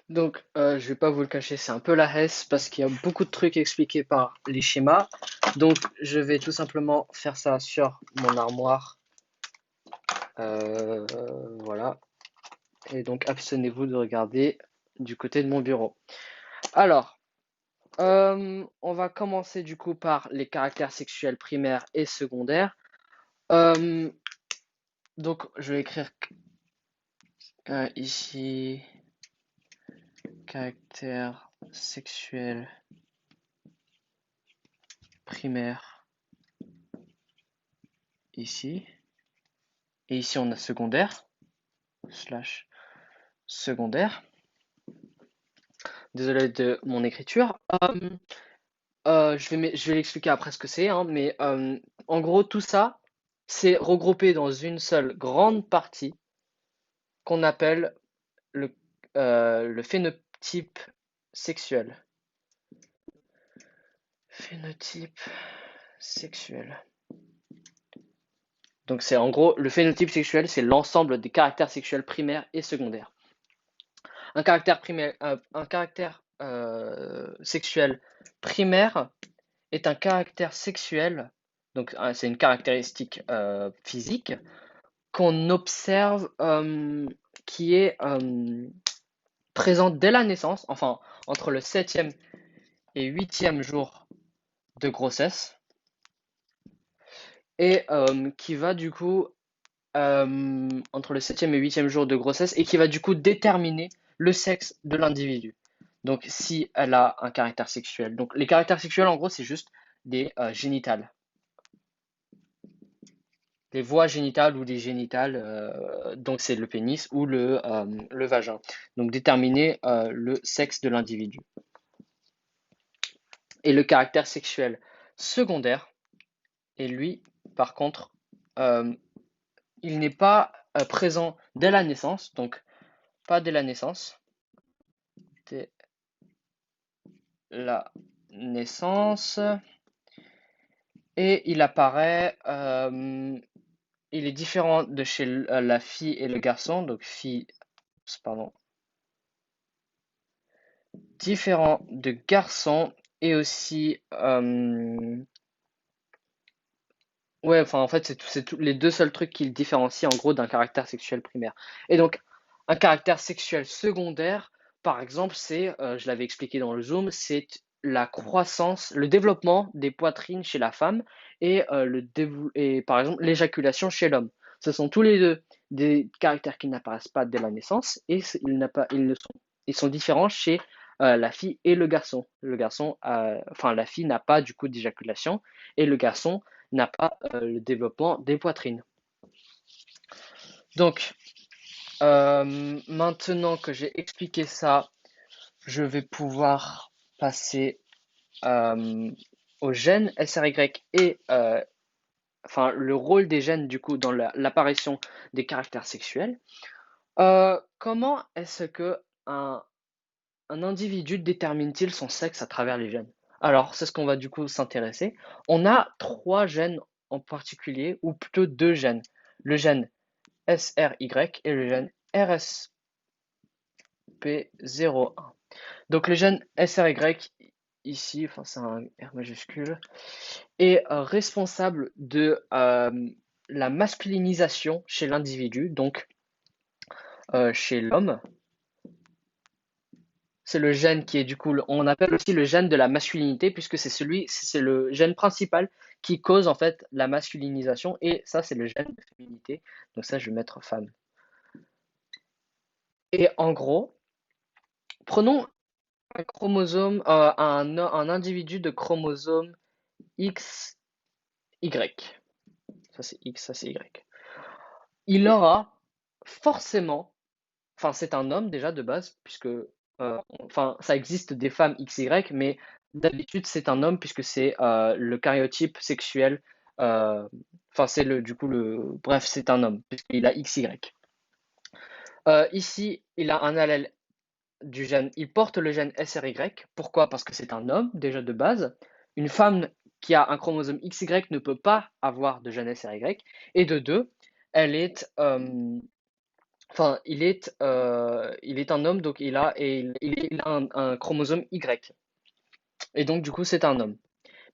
Donc, je vais pas vous le cacher, c'est un peu la hesse parce qu'il y a beaucoup de trucs expliqués par les schémas. Donc, je vais tout simplement faire ça sur mon armoire. Euh, voilà. Et donc, abstenez-vous de regarder du côté de mon bureau. Alors, on va commencer du coup par les caractères sexuels primaires et secondaires. Euh, donc, je vais écrire ici caractère sexuel primaire ici. Et ici, on a secondaire, slash secondaire. Désolé de mon écriture. Je vais l'expliquer après ce que c'est, hein, mais en gros, tout ça, c'est regroupé dans une seule grande partie qu'on appelle le, le phénotype sexuel. Phénotype sexuel. Donc c'est en gros, le phénotype sexuel, c'est l'ensemble des caractères sexuels primaires et secondaires. Un caractère primaire, un caractère sexuel primaire est un caractère sexuel, donc c'est une caractéristique physique qu'on observe qui est présente dès la naissance, enfin entre le septième et huitième jour de grossesse, et qui va du coup entre le septième et huitième jour de grossesse, et qui va du coup déterminer le sexe de l'individu. Donc si elle a un caractère sexuel. Donc les caractères sexuels en gros c'est juste des génitales. Les voies génitales ou des génitales, donc c'est le pénis ou le vagin. Donc déterminer le sexe de l'individu. Et le caractère sexuel secondaire, et lui, par contre, euh, il n'est pas présent dès la naissance, donc pas dès la naissance. Dès la naissance. Et il apparaît, il est différent de chez la fille et le garçon, donc fille, pardon, différent de garçon et aussi, ouais, enfin en fait c'est les deux seuls trucs qui le différencient en gros d'un caractère sexuel primaire. Et donc un caractère sexuel secondaire, par exemple, c'est, je l'avais expliqué dans le Zoom, c'est la croissance, le développement des poitrines chez la femme et, et par exemple l'éjaculation chez l'homme. Ce sont tous les deux des caractères qui n'apparaissent pas dès la naissance et ils sont différents chez la fille et le garçon. Le garçon, enfin la fille n'a pas du coup d'éjaculation et le garçon n'a pas le développement des poitrines. Donc, maintenant que j'ai expliqué ça, je vais pouvoir passer euh, aux gènes SRY et enfin le rôle des gènes du coup dans l'apparition des caractères sexuels. Comment est-ce que un individu détermine-t-il son sexe à travers les gènes? Alors, c'est ce qu'on va du coup s'intéresser. On a trois gènes en particulier, ou plutôt deux gènes. Le gène SRY et le gène RSP01. Donc le gène SRY, ici, enfin c'est un R majuscule, est responsable de la masculinisation chez l'individu, donc chez l'homme. C'est le gène qui est du coup, on appelle aussi le gène de la masculinité, puisque c'est le gène principal qui cause en fait la masculinisation, et ça c'est le gène de féminité. Donc ça je vais mettre femme. Et en gros, prenons un chromosome, un individu de chromosome XY. Ça c'est X, ça c'est Y. Il aura forcément, enfin c'est un homme déjà de base, puisque, enfin ça existe des femmes XY, mais d'habitude c'est un homme puisque c'est le karyotype sexuel, enfin c'est du coup bref c'est un homme puisqu'il a XY. Ici il a un allèle du gène, il porte le gène SRY. Pourquoi? Parce que c'est un homme déjà de base. Une femme qui a un chromosome XY ne peut pas avoir de gène SRY. Et de deux, elle est enfin, il est un homme, donc il a un chromosome Y. Et donc, du coup, c'est un homme.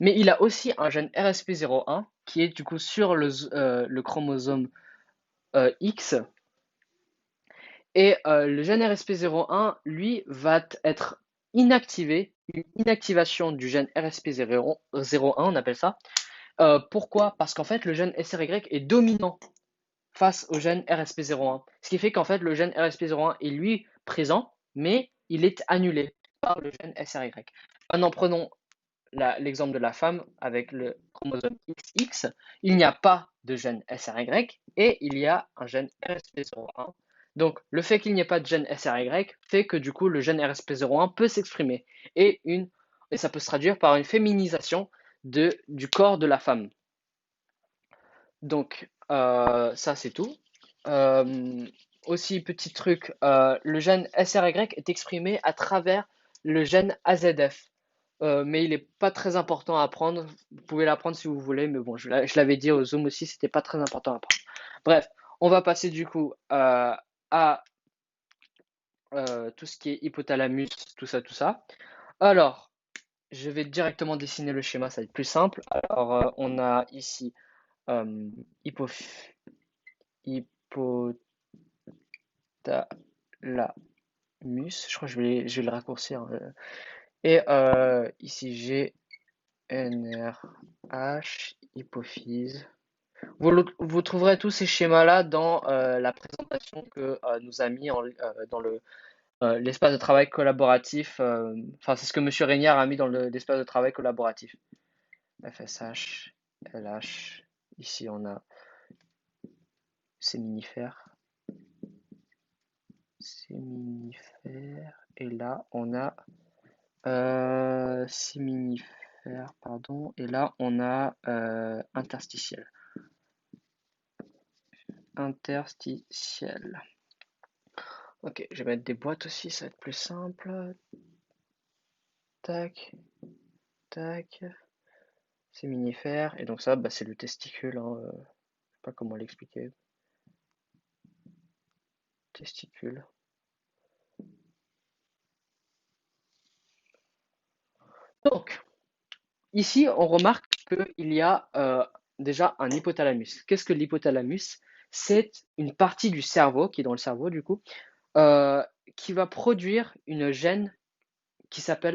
Mais il a aussi un gène RSP01 qui est du coup sur le chromosome X. Et le gène RSP01, lui, être inactivé, une inactivation du gène RSP01, on appelle ça. Pourquoi? Parce qu'en fait, le gène SRY est dominant face au gène RSP01. Ce qui fait qu'en fait, le gène RSP01 est lui présent, mais il est annulé par le gène SRY. Maintenant, prenons l'exemple de la femme avec le chromosome XX. Il n'y a pas de gène SRY et il y a un gène RSP01. Donc, le fait qu'il n'y ait pas de gène SRY fait que du coup, le gène RSP01 peut s'exprimer et, et ça peut se traduire par une féminisation du corps de la femme. Donc, ça, c'est tout. Euh, Aussi, petit truc, le gène SRY est exprimé à travers le gène AZF. Mais il n'est pas très important à apprendre. Vous pouvez l'apprendre si vous voulez, mais bon, je l'avais dit au Zoom aussi, c'était pas très important à apprendre. Bref, on va passer du coup à tout ce qui est hypothalamus, tout ça, tout ça. Alors, je vais directement dessiner le schéma, ça va être plus simple. Alors, on a ici euh, hypoph- hypothalamus, je crois que je vais le raccourcir. Et ici, GNRH, hypophyse. Vous trouverez tous ces schémas-là dans la présentation que nous a mis dans l'espace de travail collaboratif. Enfin, c'est ce que Monsieur Régnard a mis dans l'espace de travail collaboratif. FSH, LH. Ici, on a séminifère. Séminifère. Et là, on a séminifère, pardon. Et là, on a interstitiel. Interstitiel. Ok, je vais mettre des boîtes aussi, ça va être plus simple. Tac, tac. Séminifère. Et donc ça, bah, c'est le testicule. Hein, je sais pas comment l'expliquer. Testicule. Donc, ici, on remarque qu'il y a déjà un hypothalamus. Qu'est-ce que l'hypothalamus? C'est une partie du cerveau, qui est dans le cerveau du coup, euh, qui va produire une gène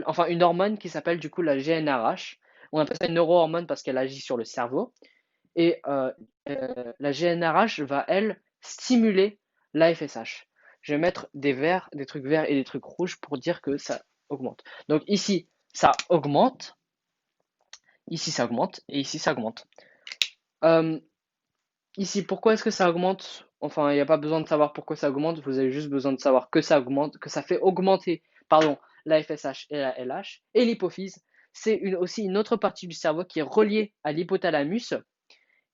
enfin une hormone qui s'appelle du coup la GnRH. On appelle ça une neurohormone parce qu'elle agit sur le cerveau. Et la GnRH va, elle, stimuler l'AFSH. Je vais mettre des trucs verts et des trucs rouges pour dire que ça augmente. Donc ici, ça augmente, ici ça augmente, et ici ça augmente. Euh, Ici, pourquoi est-ce que ça augmente? Enfin, il n'y a pas besoin de savoir pourquoi ça augmente, vous avez juste besoin de savoir que ça augmente, que ça fait augmenter, pardon, la FSH et la LH. Et l'hypophyse, c'est aussi une autre partie du cerveau qui est reliée à l'hypothalamus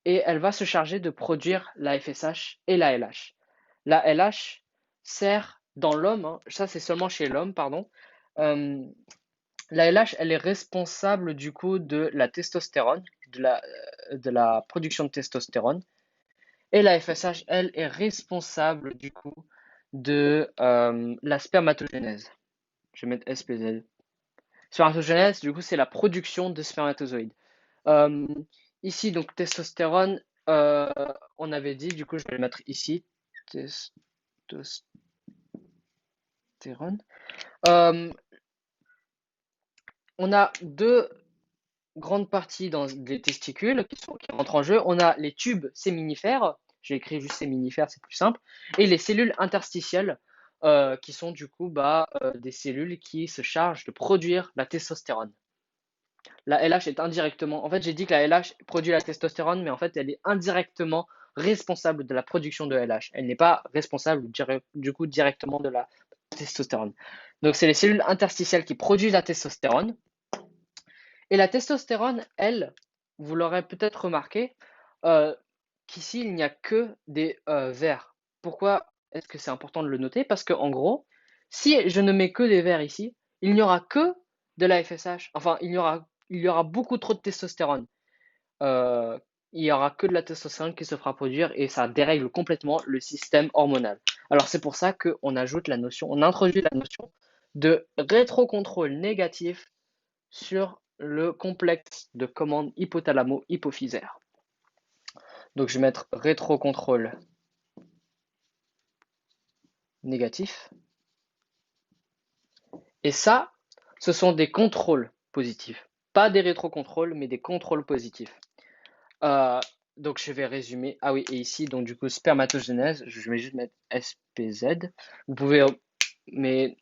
et elle va se charger de produire la FSH et la LH. La LH sert dans l'homme, hein, ça c'est seulement chez l'homme, pardon. Euh, la LH, elle est responsable du coup de la testostérone, de la production de testostérone. Et la FSH, elle, est responsable du coup de la spermatogénèse. Je vais mettre SPZ. Spermatogénèse, du coup, c'est la production de spermatozoïdes. Euh, Ici, donc, testostérone, on avait dit, du coup, je vais le mettre ici. Testostérone. Euh, on a deux grandes parties dans les testicules qui rentrent en jeu. On a les tubes séminifères, j'ai écrit juste séminifères, c'est plus simple, et les cellules interstitielles, qui sont du coup des cellules qui se chargent de produire la testostérone. La LH est indirectement, en fait j'ai dit que la LH produit la testostérone, mais en fait elle est indirectement responsable de la production de LH. Elle n'est pas responsable du coup directement de la testostérone. Donc c'est les cellules interstitielles qui produisent la testostérone. Et la testostérone, elle, vous l'aurez peut-être remarqué, euh, qu'ici, il n'y a que des verts. Pourquoi est-ce que c'est important de le noter? Parce que en gros, si je ne mets que des verts ici, il n'y aura que de la FSH. Enfin, il y aura beaucoup trop de testostérone. Euh, il y aura que de la testostérone qui se fera produire et ça dérègle complètement le système hormonal. Alors c'est pour ça qu'on ajoute la notion, on introduit la notion de rétrocontrôle négatif sur le complexe de commande hypothalamo-hypophysaire. Donc je vais mettre rétrocontrôle négatif. Et ça, ce sont des contrôles positifs. Pas des rétrocontrôles, mais des contrôles positifs. Euh, donc je vais résumer. Ah oui, et ici, donc du coup, spermatogénèse, je vais juste mettre SPZ. Vous pouvez, mais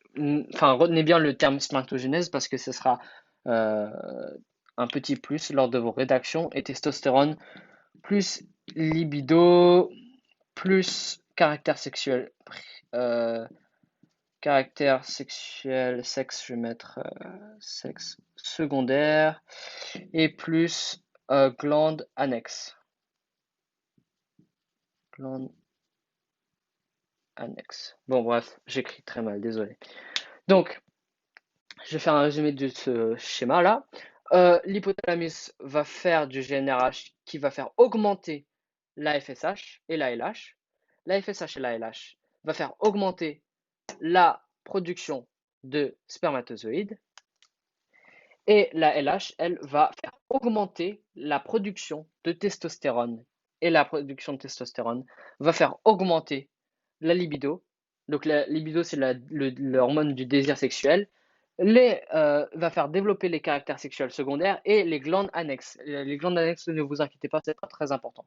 enfin, retenez bien le terme spermatogénèse parce que ce sera euh, un petit plus lors de vos rédactions. Et testostérone plus libido plus caractère sexuel. Euh, Caractère sexuel, sexe, je vais mettre sexe secondaire et plus glande annexe. Glande annexe. Bon, bref, j'écris très mal, désolé. Donc, je vais faire un résumé de ce schéma-là. L'hypothalamus va faire du GnRH qui va faire augmenter la FSH et la LH. La FSH et la LH va faire augmenter la production de spermatozoïdes. Et la LH, elle, va faire augmenter la production de testostérone. Et la production de testostérone va faire augmenter la libido. Donc la libido, c'est l'hormone du désir sexuel. Va faire développer les caractères sexuels secondaires et les glandes annexes. Les glandes annexes, ne vous inquiétez pas, c'est pas très important.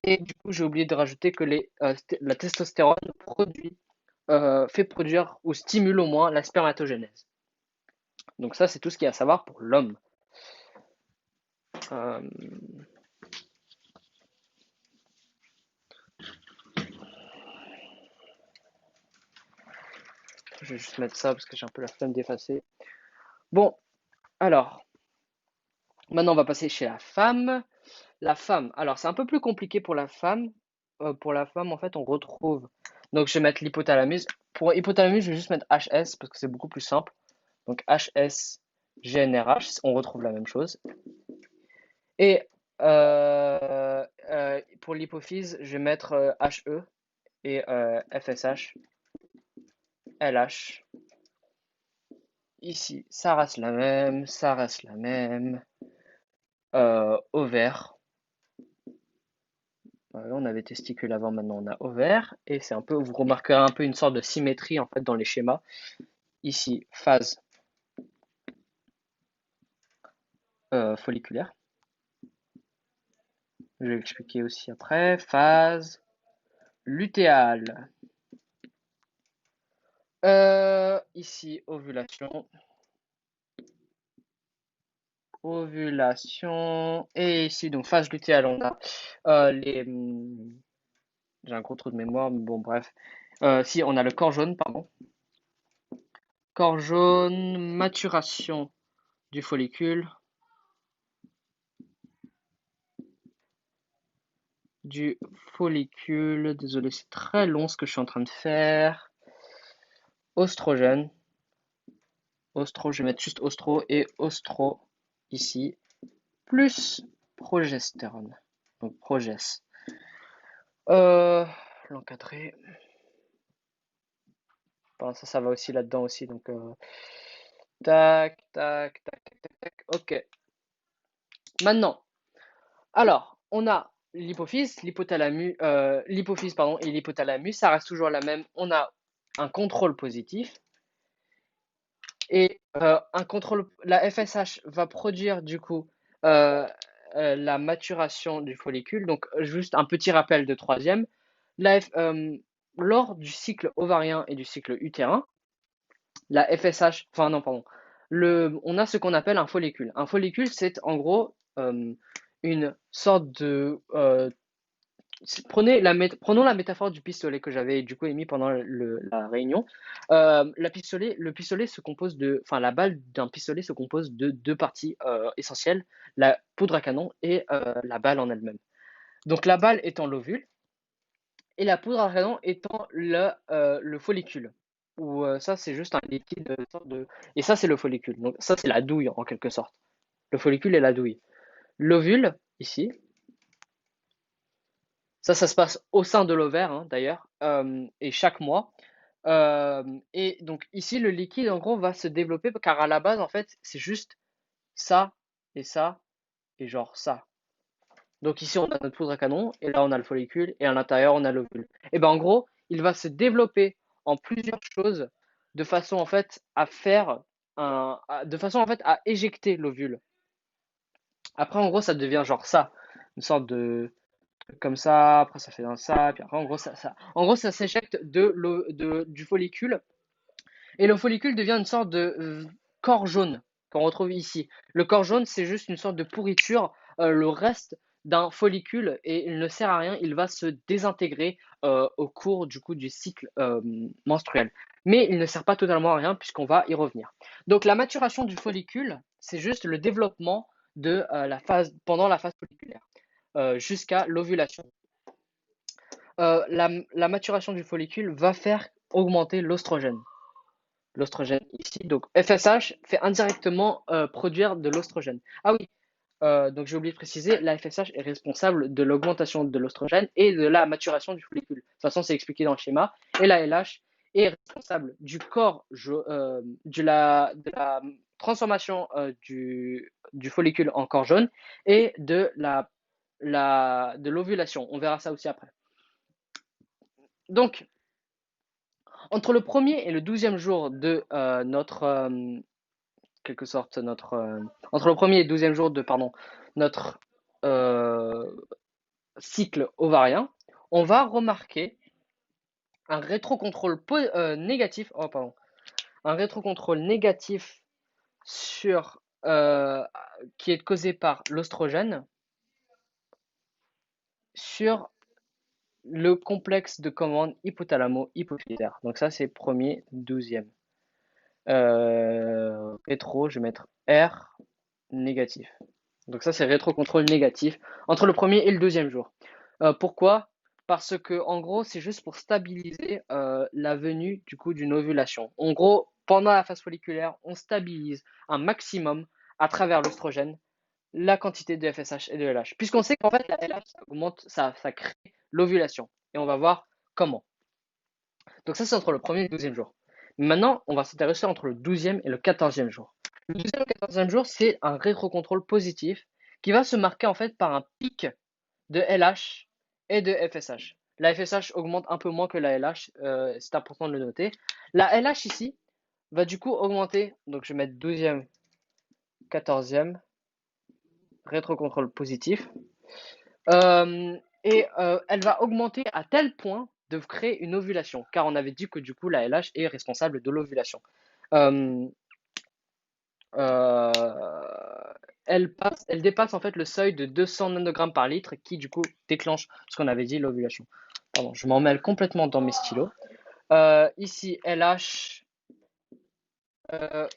Et du coup, j'ai oublié de rajouter que la testostérone fait produire ou stimule au moins la spermatogénèse. Donc ça, c'est tout ce qu'il y a à savoir pour l'homme. Euh, je vais juste mettre ça parce que j'ai un peu la flemme d'effacer. Bon, alors, maintenant on va passer chez la femme. La femme, alors c'est un peu plus compliqué pour la femme. Pour la femme, en fait, on retrouve. Donc je vais mettre l'hypothalamus. Pour hypothalamus, je vais juste mettre HS parce que c'est beaucoup plus simple. Donc HS, GNRH, on retrouve la même chose. Et pour l'hypophyse, je vais mettre HE et FSH, LH. Ici, ça reste la même, ça reste la même. Ovaire. On avait testicule avant, maintenant on a ovaire. Et c'est un peu, vous remarquerez un peu une sorte de symétrie en fait dans les schémas. Ici, phase folliculaire. Je vais expliquer aussi après. Phase lutéale. Ici, ovulation. Ovulation. Et ici, donc phase lutéale, on a j'ai un gros trou de mémoire, mais bon, bref. Si, on a le corps jaune, pardon. Corps jaune, maturation du follicule. Du follicule. Désolé, c'est très long ce que je suis en train de faire. Oestrogène. Ostro, je vais mettre juste ostro et ostro ici. Plus progestérone. Donc progest. L'encadré. Bon, ça va aussi là-dedans aussi. Donc, tac, tac, tac, tac, tac, tac. Ok. Maintenant, alors, on a l'hypophyse, l'hypophyse, pardon, et l'hypothalamus. Ça reste toujours la même. On a un contrôle positif. Et la FSH va produire du coup euh, la maturation du follicule. Donc, juste un petit rappel de troisième. Lors du cycle ovarien et du cycle utérin, la FSH, enfin non, pardon, on a ce qu'on appelle un follicule. Un follicule, c'est en gros une sorte de prenons la métaphore du pistolet que j'avais du coup émis pendant la réunion. Le pistolet se compose enfin la balle d'un pistolet se compose de deux parties essentielles, la poudre à canon et la balle en elle-même. Donc la balle étant l'ovule et la poudre à canon étant le follicule. Ou ça c'est juste un liquide et ça c'est le follicule. Donc ça c'est la douille en quelque sorte. Le follicule est la douille. L'ovule ici Ça se passe au sein de l'ovaire, hein, d'ailleurs, et chaque mois. Et donc ici, le liquide, en gros, va se développer car à la base, en fait, c'est juste ça et ça et genre ça. Donc ici, on a notre poudre à canon et là, on a le follicule et à l'intérieur, on a l'ovule. Et ben en gros, il va se développer en plusieurs choses de façon en fait à faire de façon en fait à éjecter l'ovule. Après, en gros, ça devient genre ça, une sorte de truc comme ça. Après, ça fait un ça, puis après, en gros, en gros, ça s'éjecte du follicule et le follicule devient une sorte de corps jaune qu'on retrouve ici. Le corps jaune, c'est juste une sorte de pourriture, le reste d'un follicule et il ne sert à rien, il va se désintégrer au cours du coup du cycle menstruel. Mais il ne sert pas totalement à rien puisqu'on va y revenir. Donc la maturation du follicule, c'est juste le développement de pendant la phase folliculaire jusqu'à l'ovulation. La maturation du follicule va faire augmenter l'oestrogène. L'oestrogène ici. Donc FSH fait indirectement produire de l'oestrogène. Ah oui, donc j'ai oublié de préciser, la FSH est responsable de l'augmentation de l'oestrogène et de la maturation du follicule. De toute façon, c'est expliqué dans le schéma. Et la LH est responsable du corps, de la transformation du follicule en corps jaune et de l'ovulation. On verra ça aussi après. Donc, entre le premier et le 12e jour de quelque sorte, entre le premier et le 12e jour de, pardon, notre euh, cycle ovarien, on va remarquer un rétrocontrôle négatif, oh, pardon, un rétrocontrôle négatif sur, qui est causé par l'oestrogène sur le complexe de commande hypothalamo-hypophysaire. Donc ça, c'est premier, 12e. Rétro, je vais mettre R négatif. Donc ça, c'est rétrocontrôle négatif entre le premier et le 2e jour. Pourquoi? Parce que en gros, c'est juste pour stabiliser la venue du coup d'une ovulation. En gros, pendant la phase folliculaire, on stabilise un maximum à travers l'œstrogène la quantité de FSH et de LH. Puisqu'on sait qu'en fait, la LH ça augmente, ça crée l'ovulation. Et on va voir comment. Donc ça, c'est entre le premier et le 12e jour. Maintenant, on va s'intéresser entre le 12e et le 14e jour. Le 12e et le 14e jour, c'est un rétrocontrôle positif qui va se marquer en fait par un pic de LH et de FSH. La FSH augmente un peu moins que la LH, c'est important de le noter. La LH ici va du coup augmenter, donc je vais mettre 12e, 14e, rétrocontrôle positif. Elle va augmenter à tel point de créer une ovulation, car on avait dit que du coup la LH est responsable de l'ovulation. Euh, euh, elle dépasse en fait le seuil de 200 nanogrammes par litre qui du coup déclenche ce qu'on avait dit, l'ovulation. Pardon, je m'en mêle complètement dans mes stylos. Ici, LH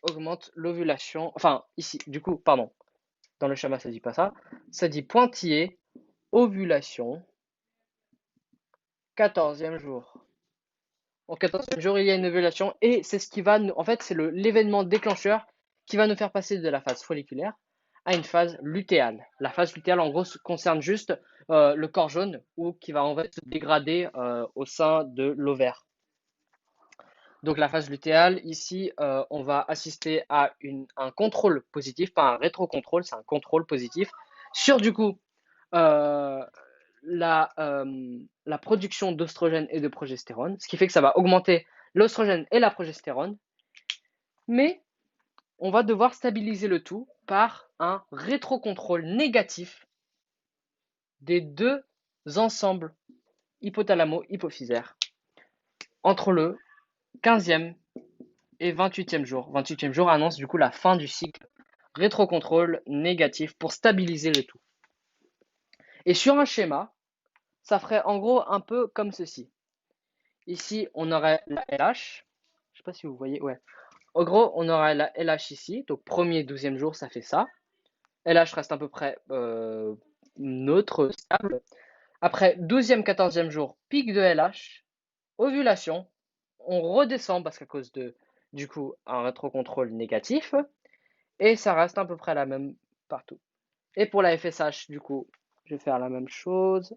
augmente l'ovulation. Enfin, ici, du coup, pardon, dans le schéma, ça dit pas ça. Ça dit pointillé, ovulation, 14e jour. Au 14e jour, il y a une ovulation et c'est ce qui va nous, en fait, c'est l'événement déclencheur qui va nous faire passer de la phase folliculaire à une phase lutéale. La phase lutéale, en gros, concerne juste le corps jaune ou qui va en fait se dégrader au sein de l'ovaire. Donc la phase lutéale, ici, on va assister à un contrôle positif, pas un rétrocontrôle, c'est un contrôle positif sur du coup euh, la production d'oestrogène et de progestérone, ce qui fait que ça va augmenter l'oestrogène et la progestérone, mais on va devoir stabiliser le tout par un rétrocontrôle négatif des deux ensembles hypothalamo-hypophysaires entre le 15e et 28e jour. 28e jour annonce du coup la fin du cycle. Rétrocontrôle négatif pour stabiliser le tout. Et sur un schéma, ça ferait en gros un peu comme ceci. Ici, on aurait la LH. Je ne sais pas si vous voyez. Ouais. En gros, on aurait la LH ici. Donc, premier, 12e jour, ça fait ça. LH reste à peu près neutre, stable. Après, 12e, 14e jour, pic de LH. Ovulation. On redescend parce qu'à cause de, du coup, un rétrocontrôle négatif. Et ça reste à peu près la même partout. Et pour la FSH, du coup, je vais faire la même chose.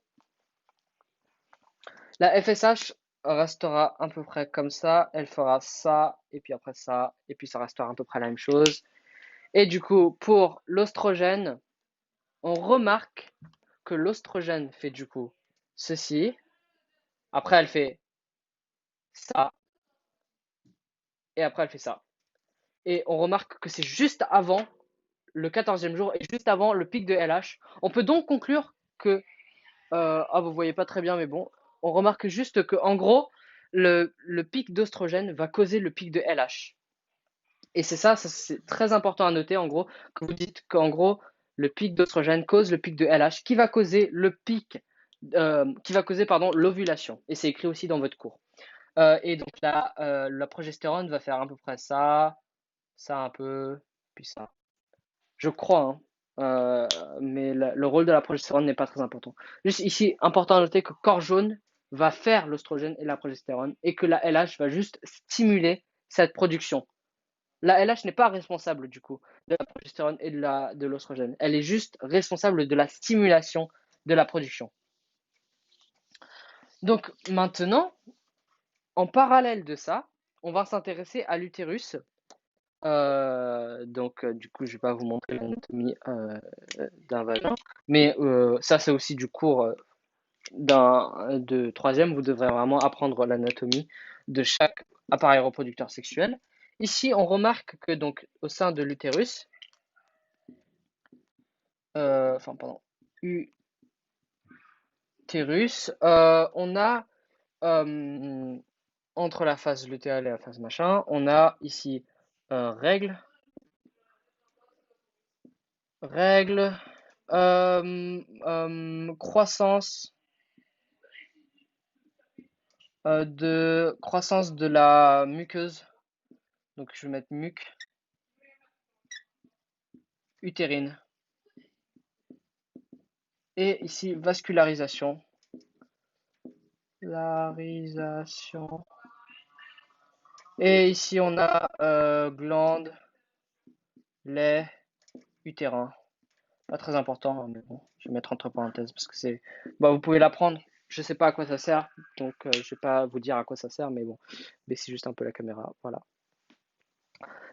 La FSH restera à peu près comme ça. Elle fera ça, et puis après ça, et puis ça restera à peu près la même chose. Et du coup, pour l'ostrogène, on remarque que l'ostrogène fait du coup ceci. Après, elle fait ça, et après, elle fait ça. Et on remarque que c'est juste avant le 14e jour et juste avant le pic de LH. On peut donc conclure que, vous voyez pas très bien, mais bon, on remarque juste que, en gros, le pic d'ostrogène va causer le pic de LH. Et c'est ça c'est très important à noter, en gros, que vous dites qu'en gros, le pic d'ostrogène cause le pic de LH qui va causer le pic, qui va causer, pardon, l'ovulation. Et c'est écrit aussi dans votre cours. Et donc là, la progestérone va faire à peu près ça, ça un peu, puis ça. Je crois, hein. Euh, mais le rôle de la progestérone n'est pas très important. Juste ici, important à noter que corps jaune va faire l'ostrogène et la progestérone et que la LH va juste stimuler cette production. La LH n'est pas responsable du coup de la progestérone et de l'ostrogène. Elle est juste responsable de la stimulation de la production. Donc maintenant, en parallèle de ça, on va s'intéresser à l'utérus. Du coup, je vais pas vous montrer l'anatomie d'un vagin, mais ça, c'est aussi du cours de troisième. Vous devrez vraiment apprendre l'anatomie de chaque appareil reproducteur sexuel. Ici, on remarque que donc au sein de l'utérus, pardon, utérus, on a entre la phase lutéale et la phase machin, on a ici règle, règle, croissance croissance de la muqueuse. Donc je vais mettre muc utérine. Et ici vascularisation. Vascularisation. Et ici on a glande, lait, utérin. Pas très important, hein, mais bon, je vais mettre entre parenthèses parce que c'est. Bah, vous pouvez l'apprendre. Je sais pas à quoi ça sert, donc je vais pas vous dire à quoi ça sert, mais bon, baissez juste un peu la caméra, voilà.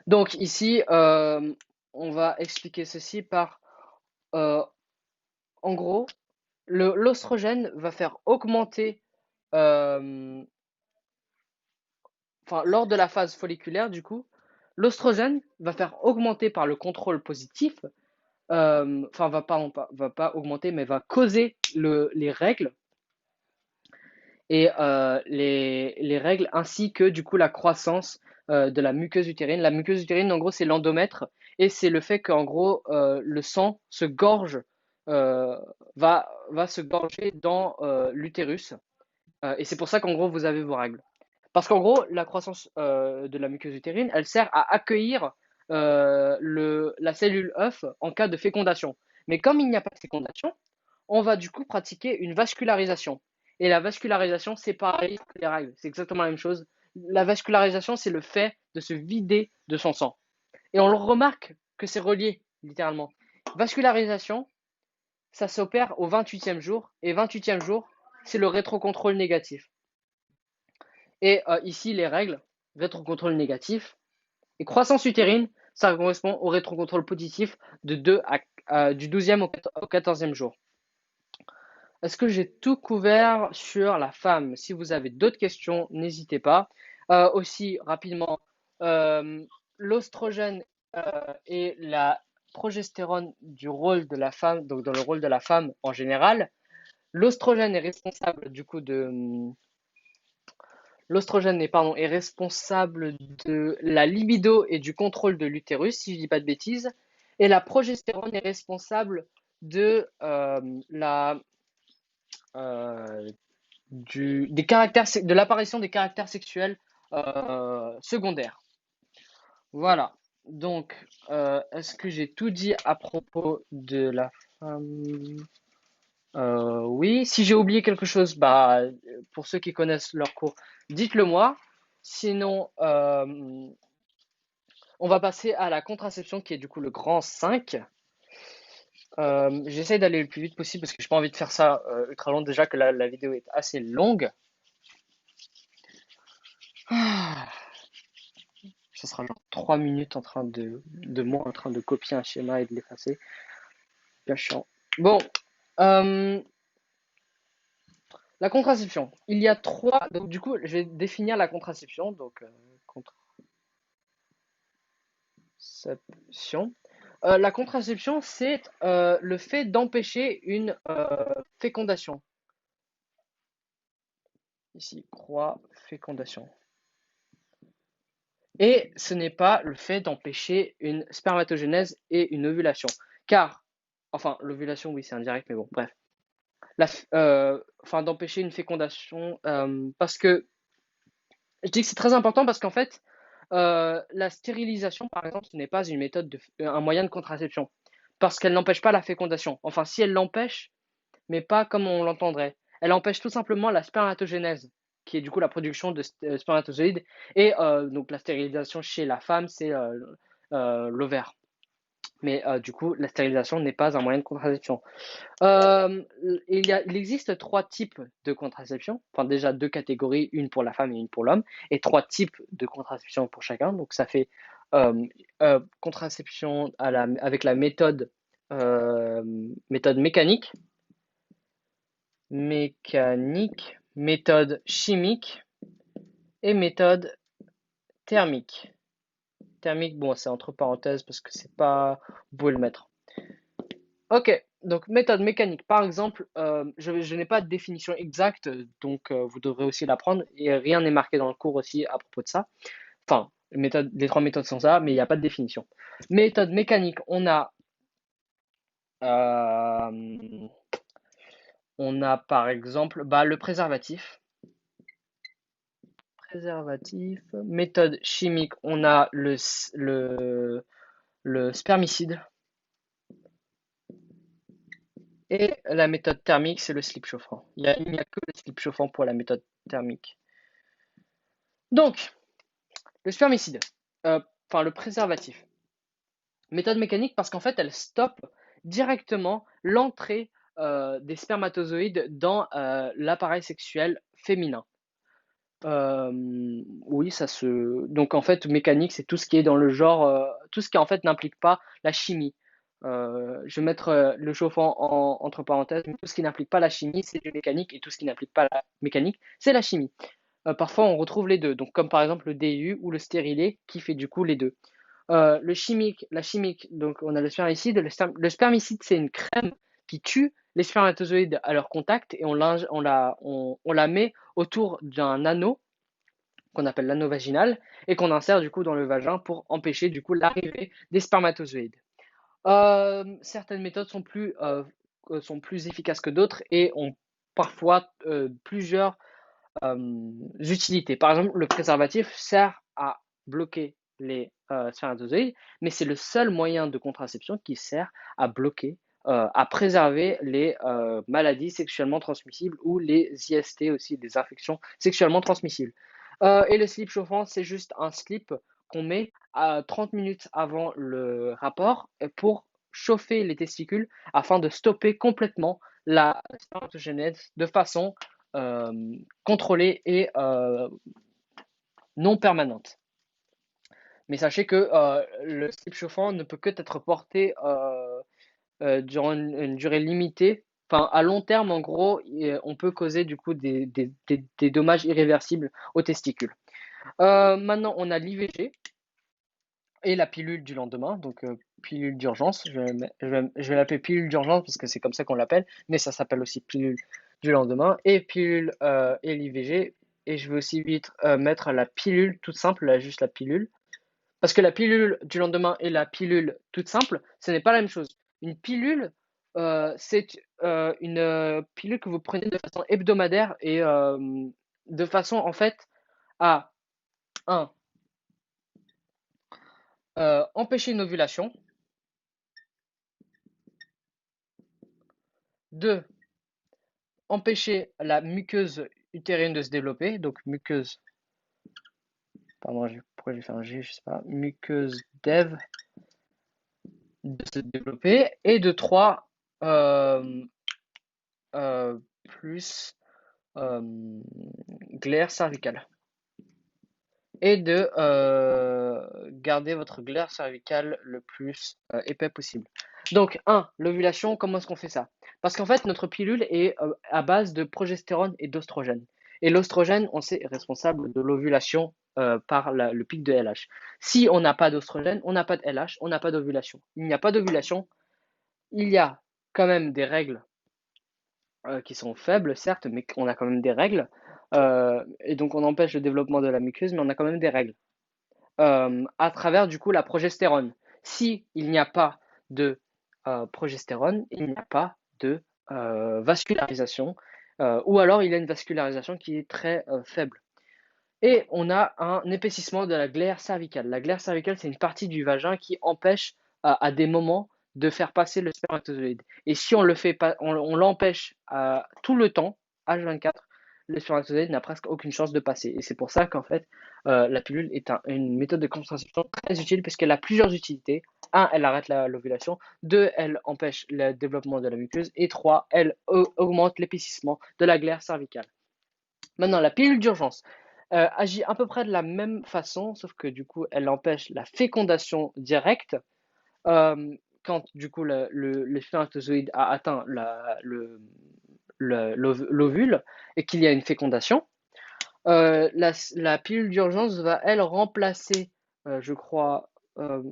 Donc ici, on va expliquer ceci par, euh, en gros, l'ostrogène va faire augmenter, euh, enfin, lors de la phase folliculaire, du coup, l'ostrogène va faire augmenter par le contrôle positif, enfin, va pas augmenter, mais va causer les règles et les règles ainsi que du coup la croissance de la muqueuse utérine. La muqueuse utérine, en gros, c'est l'endomètre et c'est le fait qu'en gros le sang se gorge, euh, va se gorger dans l'utérus. Et c'est pour ça qu'en gros vous avez vos règles. Parce qu'en gros, la croissance de la muqueuse utérine, elle sert à accueillir la cellule œuf en cas de fécondation. Mais comme il n'y a pas de fécondation, on va du coup pratiquer une vascularisation. Et la vascularisation, c'est pareil que les règles, c'est exactement la même chose. La vascularisation, c'est le fait de se vider de son sang. Et on le remarque que c'est relié, littéralement. Vascularisation, ça s'opère au 28e jour, et 28e jour, c'est le rétrocontrôle négatif. Et ici, les règles, rétrocontrôle négatif, et croissance utérine, ça correspond au rétrocontrôle positif du 12e au 14e jour. Est-ce que j'ai tout couvert sur la femme? Si vous avez d'autres questions, n'hésitez pas. Aussi, rapidement, l'ostrogène et la progestérone du rôle de la femme, donc dans le rôle de la femme en général. L'ostrogène est responsable du coup de L'ostrogène est responsable de la libido et du contrôle de l'utérus, si je ne dis pas de bêtises. Et la progestérone est responsable de euh, de l'apparition des caractères sexuels secondaires. Voilà. Donc, est-ce que j'ai tout dit à propos de la femme? Oui. Si j'ai oublié quelque chose, bah, pour ceux qui connaissent leur cours, dites-le moi. Sinon, on va passer à la contraception qui est du coup le grand 5. J'essaie d'aller le plus vite possible parce que j'ai pas envie de faire ça ultra long. Déjà que la vidéo est assez longue. Ah, ça sera genre 3 minutes en train de moi en train de copier un schéma et de l'effacer. Bien chiant. Bon, euh, la contraception. Il y a trois. Donc, du coup, je vais définir la contraception. Donc, contraception. La contraception, c'est le fait d'empêcher une fécondation. Ici, croix, fécondation. Et ce n'est pas le fait d'empêcher une spermatogénèse et une ovulation. Car, enfin, l'ovulation, oui, c'est indirect, mais bon, bref. Enfin, d'empêcher une fécondation, parce que je dis que c'est très important parce qu'en fait, la stérilisation, par exemple, ce n'est pas une méthode un moyen de contraception. Parce qu'elle n'empêche pas la fécondation. Enfin, si elle l'empêche, mais pas comme on l'entendrait. Elle empêche tout simplement la spermatogénèse, qui est du coup la production de spermatozoïdes, et donc la stérilisation chez la femme, c'est l'ovaire. Mais du coup, la stérilisation n'est pas un moyen de contraception. Il existe trois types de contraception, enfin déjà deux catégories, une pour la femme et une pour l'homme, et trois types de contraception pour chacun. Donc ça fait euh, contraception avec la euh, méthode mécanique, méthode chimique et méthode thermique. Thermique, bon, c'est entre parenthèses parce que c'est pas, vous pouvez le mettre. Ok, donc méthode mécanique. Par exemple, je n'ai pas de définition exacte, donc vous devrez aussi l'apprendre. Et rien n'est marqué dans le cours aussi à propos de ça. Enfin, les trois méthodes sont ça, mais il n'y a pas de définition. Méthode mécanique, euh, on a par exemple bah, le préservatif. Préservatif. Méthode chimique, on a le spermicide. Et la méthode thermique, c'est le slip chauffant. Il n'y a que le slip chauffant pour la méthode thermique. Donc, le spermicide, enfin le préservatif. Méthode mécanique parce qu'en fait, elle stoppe directement l'entrée des spermatozoïdes dans l'appareil sexuel féminin. Oui, ça se. Donc en fait, mécanique, c'est tout ce qui est dans le genre, tout ce qui en fait n'implique pas la chimie. Je vais mettre le chauffant entre parenthèses, mais tout ce qui n'implique pas la chimie, c'est du mécanique, et tout ce qui n'implique pas la mécanique, c'est la chimie. Parfois, on retrouve les deux, donc comme par exemple le DU ou le stérilet qui fait du coup les deux. La chimique, donc on a le spermicide. Le spermicide, c'est une crème qui tue les spermatozoïdes à leur contact et on la met autour d'un anneau qu'on appelle l'anneau vaginal et qu'on insère du coup dans le vagin pour empêcher du coup l'arrivée des spermatozoïdes. Certaines méthodes sont plus efficaces que d'autres et ont parfois plusieurs utilités. Par exemple, le préservatif sert à bloquer les spermatozoïdes, mais c'est le seul moyen de contraception qui sert à bloquer, à préserver les maladies sexuellement transmissibles ou les IST aussi, des infections sexuellement transmissibles. Et le slip chauffant, c'est juste un slip qu'on met à 30 minutes avant le rapport pour chauffer les testicules afin de stopper complètement la spermatogénèse de façon contrôlée et non permanente. Mais sachez que le slip chauffant ne peut que être porté durant une durée limitée. Enfin, à long terme, en gros, on peut causer du coup des dommages irréversibles aux testicules. Maintenant, on a l'IVG et la pilule du lendemain, donc pilule d'urgence. Je vais l'appeler pilule d'urgence parce que c'est comme ça qu'on l'appelle, mais ça s'appelle aussi pilule du lendemain et pilule et l'IVG. Et je vais aussi vite mettre la pilule toute simple, là, juste la pilule. Parce que la pilule du lendemain et la pilule toute simple, ce n'est pas la même chose. Une pilule, c'est une pilule que vous prenez de façon hebdomadaire et de façon en fait à un empêcher une ovulation, 2 empêcher la muqueuse utérine de se développer, donc muqueuse, pardon, pourquoi j'ai fait un G, je sais pas, muqueuse dev de se développer, et de 3 euh, plus glaire cervicale. et de garder votre glaire cervicale le plus épais possible. Donc, l'ovulation, comment est-ce qu'on fait ça? Parce qu'en fait, notre pilule est à base de progestérone et d'ostrogène. Et l'ostrogène, on sait, est responsable de l'ovulation par le pic de LH. Si on n'a pas d'ostrogène, on n'a pas de LH, on n'a pas d'ovulation. Il n'y a pas d'ovulation, il y a quand même des règles qui sont faibles, certes, mais on a quand même des règles. Et donc, on empêche le développement de la muqueuse, mais on a quand même des règles à travers du coup la progestérone. Si il n'y a pas de progestérone, il n'y a pas de vascularisation, ou alors il y a une vascularisation qui est très faible. Et on a un épaississement de la glaire cervicale. La glaire cervicale, c'est une partie du vagin qui empêche à des moments de faire passer le spermatozoïde. Et si on le fait pas, on l'empêche tout le temps, H24, le spermatozoïde n'a presque aucune chance de passer. Et c'est pour ça qu'en fait, la pilule est une méthode de contraception très utile puisqu'elle a plusieurs utilités. Un, elle arrête l'ovulation. Deux, elle empêche le développement de la muqueuse. Et trois, elle augmente l'épaississement de la glaire cervicale. Maintenant, la pilule d'urgence agit à peu près de la même façon, sauf que du coup, elle empêche la fécondation directe quand du coup le spermatozoïde a atteint l'ovule et qu'il y a une fécondation. La pilule d'urgence va, elle, remplacer, je crois,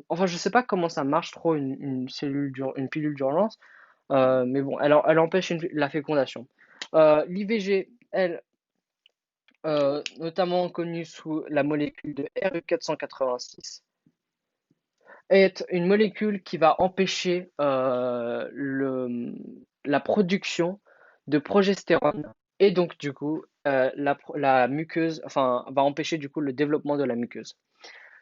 enfin, je sais pas comment ça marche trop une pilule d'urgence, mais bon, elle empêche la fécondation. L'IVG, elle, notamment connue sous la molécule de RU486, est une molécule qui va empêcher la production de progestérone et donc du coup la muqueuse, enfin va empêcher du coup le développement de la muqueuse.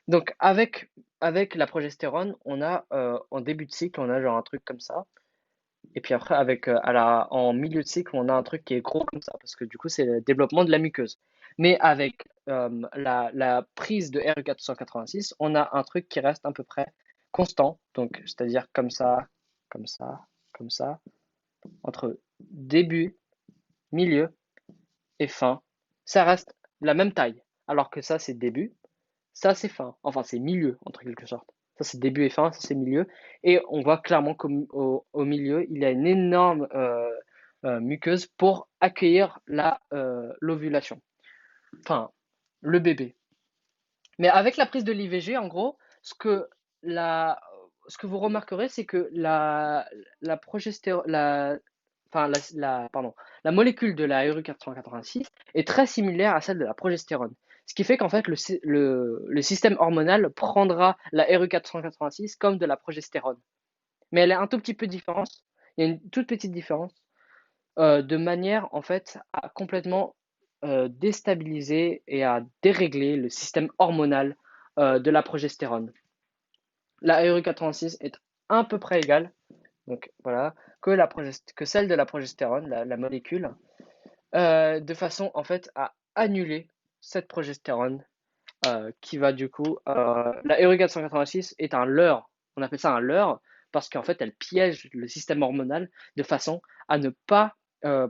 Donc avec la progestérone, on a en début de cycle, on a genre un truc comme ça. Et puis après, en milieu de cycle, on a un truc qui est gros comme ça, parce que du coup, c'est le développement de la muqueuse. Mais avec la prise de RU486, on a un truc qui reste à peu près constant, donc c'est-à-dire comme ça, comme ça, comme ça, entre début, milieu et fin, ça reste la même taille. Alors que ça, c'est début, ça, c'est fin. Enfin, c'est milieu, entre quelque sorte. Ça, c'est début et fin, ça, c'est milieu. Et on voit clairement qu'au milieu, il y a une énorme muqueuse pour accueillir l'ovulation. Enfin, le bébé. Mais avec la prise de l'IVG, en gros, la, ce que vous remarquerez, c'est que la progestérone, enfin, pardon, la molécule de la RU486 est très similaire à celle de la progestérone. Ce qui fait qu'en fait, le système hormonal prendra la RU486 comme de la progestérone. Mais elle est un tout petit peu différente. Il y a une toute petite différence de manière en fait à complètement déstabiliser et à dérégler le système hormonal de la progestérone. La RU86 est à peu près égale, donc voilà, que celle de la progestérone, la molécule, de façon en fait à annuler cette progestérone qui va du coup, la RU486 est un leurre, on appelle ça un leurre parce qu'en fait elle piège le système hormonal de façon à ne pas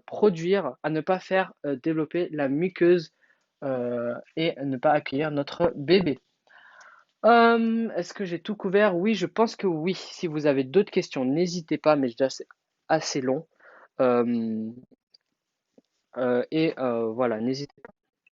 produire, à ne pas faire développer la muqueuse et à ne pas accueillir notre bébé. Est-ce que j'ai tout couvert? Oui, je pense que oui. Si vous avez d'autres questions, n'hésitez pas, mais déjà c'est assez long. Et voilà, n'hésitez pas.